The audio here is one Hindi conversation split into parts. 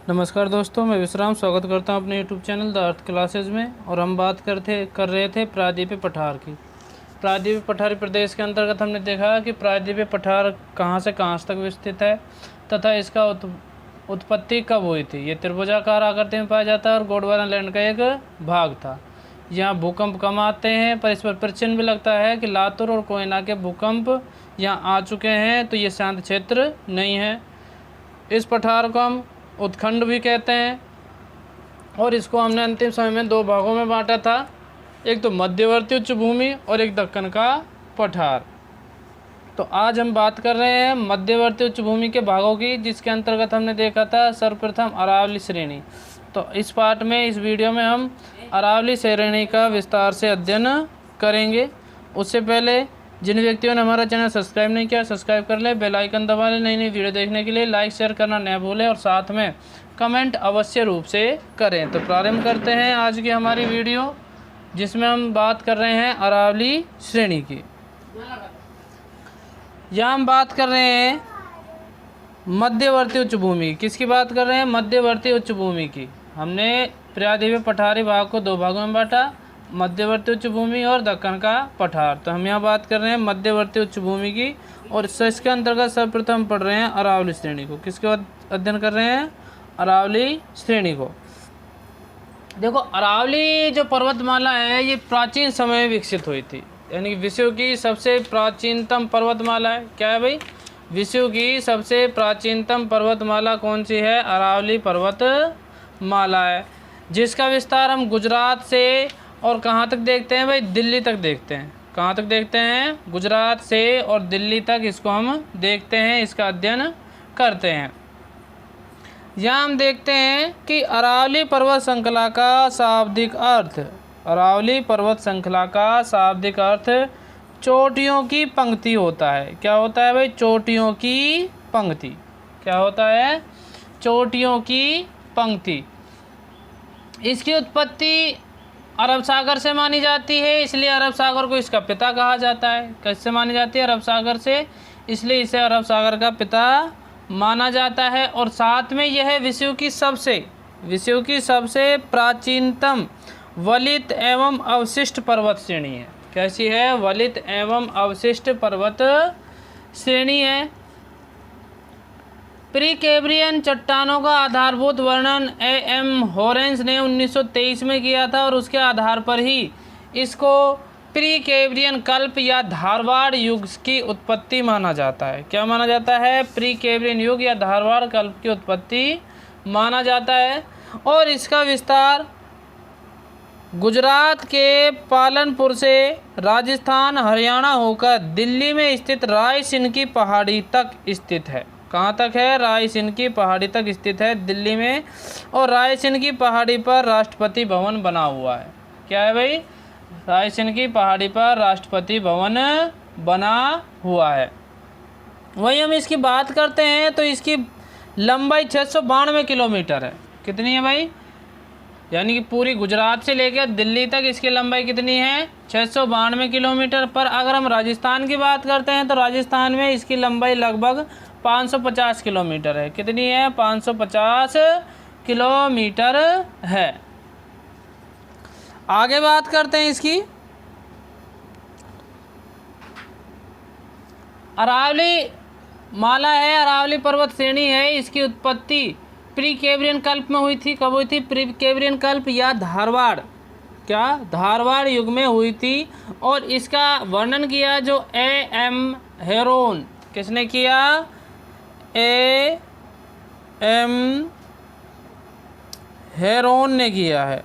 नमस्कार दोस्तों, मैं विश्राम स्वागत करता हूं अपने YouTube channel the earth classes में। और हम बात कर रहे थे प्रायद्वीपीय पठार की। प्रायद्वीपीय पठारी प्रदेश के अंतर्गत हमने देखा कि प्रायद्वीपीय पठार कहां से कहां तक विस्तृत है तथा इसका उत्पत्ति कब हुई थी। ये त्रिभुजाकार आकृति में पाया जाता है और गोंडवाना लैंड का एक भाग था। यहाँ भूकंप कम आते हैं, पर इस पर प्रश्न भी लगता है कि लातूर और कोयना के भूकंप यहाँ आ चुके हैं, तो ये शांत क्षेत्र नहीं है। इस पठार को हम उत्खंड भी कहते हैं और इसको हमने अंतिम समय में दो भागों में बांटा था, एक तो मध्यवर्ती उच्च भूमि और एक दक्कन का पठार। तो आज हम बात कर रहे हैं मध्यवर्ती उच्च भूमि के भागों की, जिसके अंतर्गत हमने देखा था सर्वप्रथम अरावली श्रेणी। तो इस पार्ट में, इस वीडियो में हम अरावली श्रेणी का विस्तार से अध्ययन करेंगे। उससे पहले जिन व्यक्तियों ने हमारा चैनल सब्सक्राइब नहीं किया, सब्सक्राइब कर ले, बेल आइकन दबा ले नई नई वीडियो देखने के लिए। लाइक शेयर करना न भूलें और साथ में कमेंट अवश्य रूप से करें। तो प्रारंभ करते हैं आज की हमारी वीडियो, जिसमें हम बात कर रहे हैं अरावली श्रेणी की। यहाँ हम बात कर रहे हैं मध्यवर्ती उच्च भूमि। किसकी बात कर रहे हैं? मध्यवर्ती उच्च भूमि की। हमने प्रायद्वीपीय पठारी भाग को दो भागों में बांटा, मध्यवर्ती उच्च भूमि और दक्कन का पठार। तो हम यहाँ बात कर रहे हैं मध्यवर्ती उच्च भूमि की, और इसके अंतर्गत सर्वप्रथम पढ़ रहे हैं अरावली श्रेणी को। किसके बाद अध्ययन कर रहे हैं? अरावली श्रेणी को। देखो, अरावली जो पर्वतमाला है ये प्राचीन समय में विकसित हुई थी, यानी कि विश्व की सबसे प्राचीनतम पर्वतमाला है। क्या है भाई? विश्व की सबसे प्राचीनतम पर्वतमाला कौन सी है? अरावली पर्वतमाला है, जिसका विस्तार हम गुजरात से और कहाँ तक देखते हैं भाई? दिल्ली तक देखते हैं। कहाँ तक देखते हैं? गुजरात से और दिल्ली तक इसको हम देखते हैं, इसका अध्ययन करते हैं। यहाँ हम देखते हैं कि अरावली पर्वत श्रृंखला का शाब्दिक अर्थ, अरावली पर्वत श्रृंखला का शाब्दिक अर्थ चोटियों की पंक्ति होता है। क्या होता है भाई? चोटियों की पंक्ति। क्या होता है? चोटियों की पंक्ति। इसकी उत्पत्ति अरब सागर से मानी जाती है, इसलिए अरब सागर को इसका पिता कहा जाता है। कैसे मानी जाती है? अरब सागर से, इसलिए इसे अरब सागर का पिता माना जाता है। और साथ में यह विश्व की सबसे प्राचीनतम वलित एवं अवशिष्ट पर्वत श्रेणी है। कैसी है? वलित एवं अवशिष्ट पर्वत श्रेणी है। प्री कैम्ब्रियन चट्टानों का आधारभूत वर्णन A.M. हॉरेंस ने 1923 में किया था, और उसके आधार पर ही इसको प्री कैम्ब्रियन कल्प या धारवाड़ युग की उत्पत्ति माना जाता है। क्या माना जाता है? प्री कैम्ब्रियन युग या धारवाड़ कल्प की उत्पत्ति माना जाता है। और इसका विस्तार गुजरात के पालनपुर से राजस्थान, हरियाणा होकर दिल्ली में स्थित रायसीन की पहाड़ी तक स्थित है। कहाँ तक है? रायसीन की पहाड़ी तक स्थित है, दिल्ली में। और रायसीन की पहाड़ी पर राष्ट्रपति भवन बना हुआ है। क्या है भाई? रायसीन की पहाड़ी पर राष्ट्रपति भवन बना हुआ है। वहीं हम इसकी बात करते हैं तो इसकी लंबाई 692 किलोमीटर है। कितनी है भाई? यानी कि पूरी गुजरात से लेकर दिल्ली तक इसकी लंबाई कितनी है? 692 किलोमीटर। पर अगर हम राजस्थान की बात करते हैं तो राजस्थान में इसकी लंबाई लगभग 550 किलोमीटर है। कितनी है? 550 किलोमीटर है। आगे बात करते हैं इसकी। अरावली माला है, अरावली पर्वत श्रेणी है। इसकी उत्पत्ति प्री कैम्ब्रियन कल्प में हुई थी। कब हुई थी? प्री कैम्ब्रियन कल्प या धारवाड़, क्या धारवाड़ युग में हुई थी। और इसका वर्णन किया जो A.M. हेरोन। किसने किया? A.M. हेरोन ने किया है।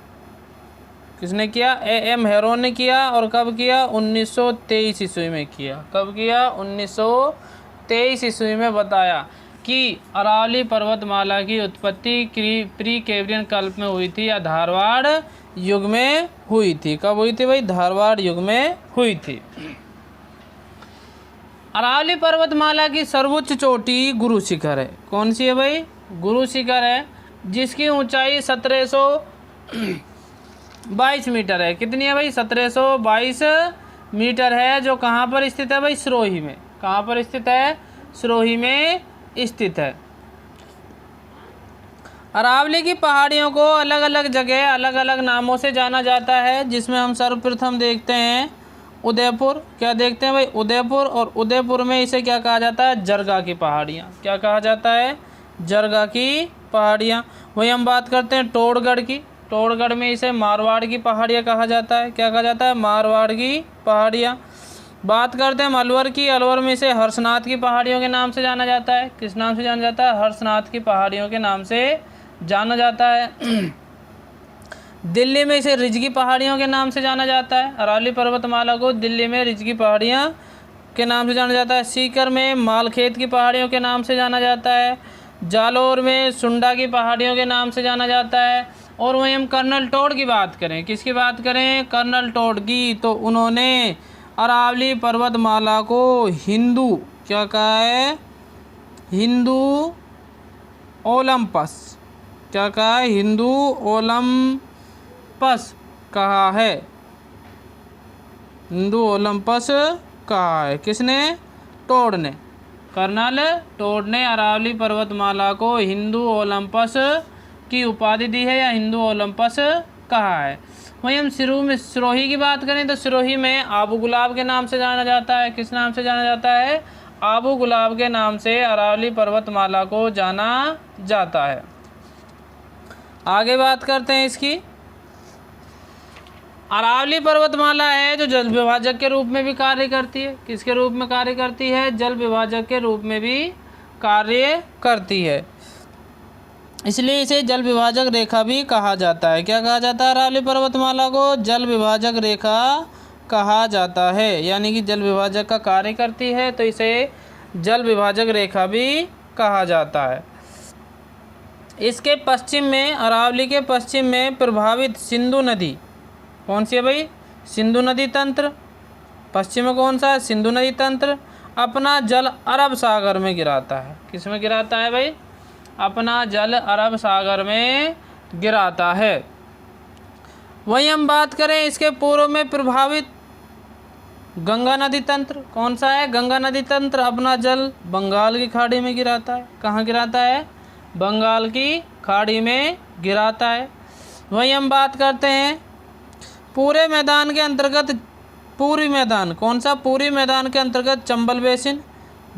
किसने किया? A.M. हेरोन ने किया। और कब किया? 1923 ईस्वी में किया। कब किया? 1923 ईस्वी में बताया कि अरावली पर्वतमाला की उत्पत्ति प्री कैम्ब्रियन कल्प में हुई थी या धारवाड़ युग में हुई थी। कब हुई थी भाई? धारवाड़ युग में हुई थी। अरावली पर्वतमाला की सर्वोच्च चोटी गुरु शिखर है। कौन सी है भाई? गुरु शिखर है, जिसकी ऊंचाई 1722 मीटर है। कितनी है भाई? 1722 मीटर है, जो कहाँ पर स्थित है भाई? सिरोही में। कहाँ पर स्थित है? सिरोही में स्थित है। अरावली की पहाड़ियों को अलग अलग जगह अलग अलग नामों से जाना जाता है, जिसमें हम सर्वप्रथम देखते हैं उदयपुर। क्या देखते हैं भाई? उदयपुर। और उदयपुर में इसे क्या कहा जाता है? जरगा की पहाड़ियाँ। क्या कहा जाता है? जरगा की पहाड़ियाँ। वही हम बात करते हैं टोड़गढ़ की। टोड़गढ़ में इसे मारवाड़ की पहाड़ियाँ कहा जाता है। क्या कहा जाता है? मारवाड़ की पहाड़ियाँ। बात करते हैं अलवर की। अलवर में इसे हर्षनाथ की पहाड़ियों के नाम से जाना जाता है। किस नाम से जाना जाता है? हर्षनाथ की पहाड़ियों के नाम से जाना जाता है। दिल्ली में इसे रिज की पहाड़ियों के नाम से जाना जाता है। अरावली पर्वतमाला को दिल्ली में रिज की पहाड़ियाँ के नाम से जाना जाता है। सीकर में मालखेत की पहाड़ियों के नाम से जाना जाता है। जालौर में सुंडा की पहाड़ियों के नाम से जाना जाता है। और वहीं हम कर्नल टोड की बात करें, किसकी बात करें? कर्नल टोड की। तो उन्होंने अरावली पर्वतमाला को हिंदू, क्या कहा है? हिंदू ओलंपस। क्या कहा है? हिंदू ओलंपस कहा है। हिंदू ओलंपस कहा है। किसने? टोड ने। कर्नल टोड ने अरावली पर्वतमाला को हिंदू ओलंपस की उपाधि दी है या हिंदू ओलंपस कहा है। वहीं हम सिरोही की बात करें तो सिरोही में आबू गुलाब के नाम से जाना जाता है। किस नाम से जाना जाता है? आबू गुलाब के नाम से अरावली पर्वतमाला को जाना जाता है। आगे बात करते हैं इसकी। अरावली पर्वतमाला है जो जल विभाजक के रूप में भी कार्य करती है। किसके रूप में कार्य करती है? जल विभाजक के रूप में भी कार्य करती है, इसलिए इसे जल विभाजक रेखा भी कहा जाता है। क्या कहा जाता है? अरावली पर्वतमाला को जल विभाजक रेखा कहा जाता है, यानी कि जल विभाजक का कार्य करती है, तो इसे जल विभाजक रेखा भी कहा जाता है। इसके पश्चिम में, अरावली के पश्चिम में प्रभावित सिंधु नदी कौन सी है भाई? सिंधु नदी तंत्र। पश्चिम में कौन सा है? सिंधु नदी तंत्र अपना जल अरब सागर में गिराता है। किस में गिराता है भाई? अपना जल अरब सागर में गिराता है। वहीं हम बात करें इसके पूर्व में प्रभावित गंगा नदी तंत्र कौन सा है? गंगा नदी तंत्र अपना जल बंगाल की खाड़ी में गिराता है। कहाँ गिराता है? बंगाल की खाड़ी में गिराता है। वहीं हम बात करते हैं पूरे मैदान के अंतर्गत, पूरी मैदान कौन सा? पूरी मैदान के अंतर्गत चंबल बेसिन,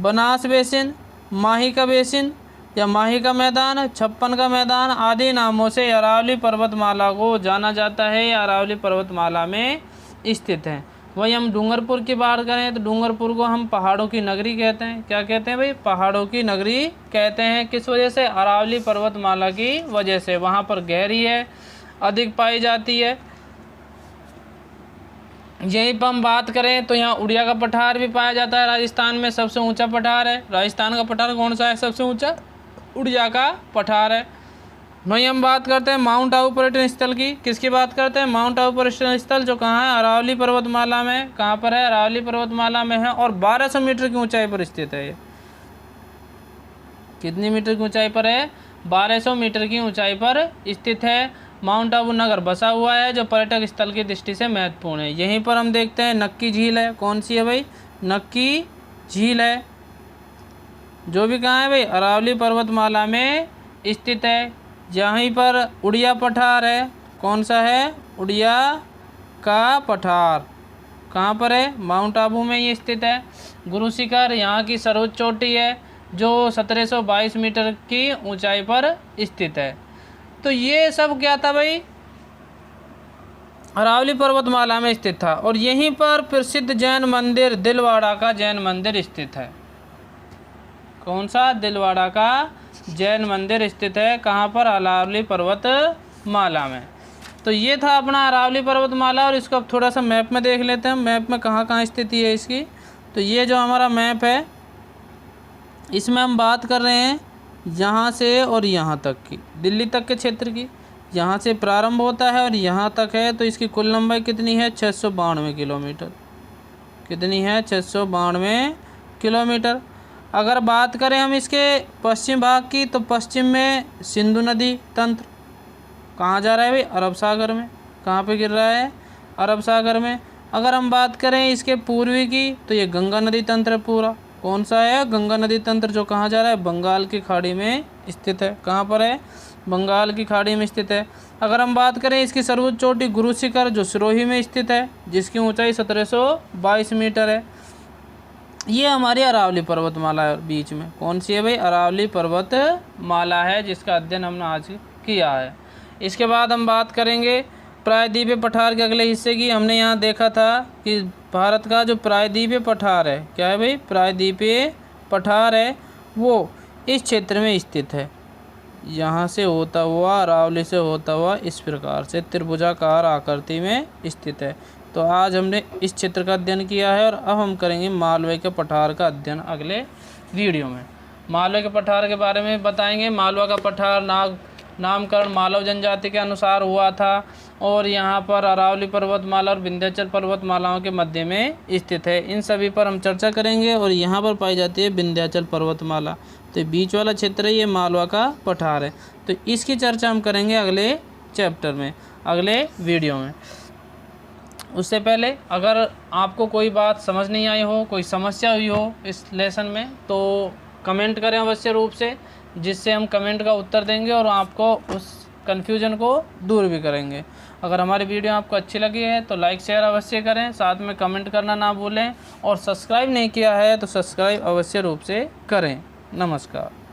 बनास बेसिन, माही का बेसिन या माही का मैदान, छप्पन का मैदान आदि नामों से अरावली पर्वतमाला को जाना जाता है या अरावली पर्वतमाला में स्थित है। वही हम डूंगरपुर की बात करें तो डूंगरपुर को हम पहाड़ों की नगरी कहते हैं। क्या कहते हैं भाई? पहाड़ों की नगरी कहते हैं। किस वजह से? अरावली पर्वतमाला की वजह से। वहाँ पर गहरी है, अधिक पाई जाती है। यहीं पर हम बात करें तो यहाँ उड़िया का पठार भी पाया जाता है। राजस्थान में सबसे ऊंचा पठार है। राजस्थान का पठार कौन सा है सबसे ऊंचा? उड़िया का पठार है। वहीं हम बात करते हैं माउंट आबू पर्यटन स्थल की। किसकी बात करते हैं? माउंट आबू पर्यटन स्थल जो कहाँ है? अरावली पर्वतमाला में। कहाँ पर है? अरावली पर्वतमाला में है और 1200 मीटर की ऊंचाई पर स्थित है। ये कितनी मीटर की ऊंचाई पर है? 1200 मीटर की ऊंचाई पर स्थित है। माउंट आबू नगर बसा हुआ है जो पर्यटक स्थल की दृष्टि से महत्वपूर्ण है। यहीं पर हम देखते हैं नक्की झील है। कौन सी है भाई? नक्की झील है, जो भी कहाँ है भाई? अरावली पर्वतमाला में स्थित है। यहीं पर उड़िया पठार है। कौन सा है? उड़िया का पठार कहाँ पर है? माउंट आबू में ये स्थित है। गुरु शिखर यहाँ की सर्वोच्च चोटी है जो 1722 मीटर की ऊंचाई पर स्थित है। तो ये सब क्या था भाई? अरावली पर्वतमाला में स्थित था। और यहीं पर प्रसिद्ध जैन मंदिर दिलवाड़ा का जैन मंदिर स्थित है। कौन सा? दिलवाड़ा का जैन मंदिर स्थित है। कहाँ पर? अरावली पर्वतमाला में। तो ये था अपना अरावली पर्वतमाला। और इसको अब थोड़ा सा मैप में देख लेते हैं, मैप में कहाँ कहाँ स्थिति है इसकी। तो ये जो हमारा मैप है इसमें हम बात कर रहे हैं यहाँ से और यहाँ तक की, दिल्ली तक के क्षेत्र की। यहाँ से प्रारंभ होता है और यहाँ तक है। तो इसकी कुल लंबाई कितनी है? 692 किलोमीटर। कितनी है? 692 किलोमीटर। अगर बात करें हम इसके पश्चिम भाग की तो पश्चिम में सिंधु नदी तंत्र कहाँ जा रहा है भाई? अरब सागर में। कहाँ पे गिर रहा है? अरब सागर में। अगर हम बात करें इसके पूर्वी की तो ये गंगा नदी तंत्र पूरा। कौन सा है? गंगा नदी तंत्र जो कहाँ जा रहा है? बंगाल की खाड़ी में स्थित है। कहाँ पर है? बंगाल की खाड़ी में स्थित है। अगर हम बात करें इसकी सर्वोच्च चोटी गुरु शिखर जो सिरोही में स्थित है, जिसकी ऊंचाई 1722 मीटर है। ये हमारी अरावली पर्वतमाला है बीच में। कौन सी है भाई? अरावली पर्वतमाला है, जिसका अध्ययन हमने आज किया है। इसके बाद हम बात करेंगे प्रायद्वीपीय पठार के अगले हिस्से की। हमने यहाँ देखा था कि भारत का जो प्रायद्वीपीय पठार है, क्या है भाई? प्रायद्वीपीय पठार है, वो इस क्षेत्र में स्थित है। यहाँ से होता हुआ, अरावली से होता हुआ इस प्रकार से त्रिभुजाकार आकृति में स्थित है। तो आज हमने इस क्षेत्र का अध्ययन किया है और अब हम करेंगे मालवे के पठार का अध्ययन अगले वीडियो में। मालवे के पठार के बारे में बताएंगे। मालवा का पठार नामकरण मालव जनजाति के अनुसार हुआ था और यहाँ पर अरावली पर्वतमाला और विंध्याचल पर्वतमालाओं के मध्य में स्थित है। इन सभी पर हम चर्चा करेंगे और यहाँ पर पाई जाती है विंध्याचल पर्वतमाला। तो बीच वाला क्षेत्र ये मालवा का पठार है। तो इसकी चर्चा हम करेंगे अगले चैप्टर में, अगले वीडियो में। उससे पहले अगर आपको कोई बात समझ नहीं आई हो, कोई समस्या हुई हो इस लेसन में, तो कमेंट करें अवश्य रूप से, जिससे हम कमेंट का उत्तर देंगे और आपको उस कन्फ्यूजन को दूर भी करेंगे। अगर हमारी वीडियो आपको अच्छी लगी है तो लाइक शेयर अवश्य करें, साथ में कमेंट करना ना भूलें और सब्सक्राइब नहीं किया है तो सब्सक्राइब अवश्य रूप से करें। नमस्कार।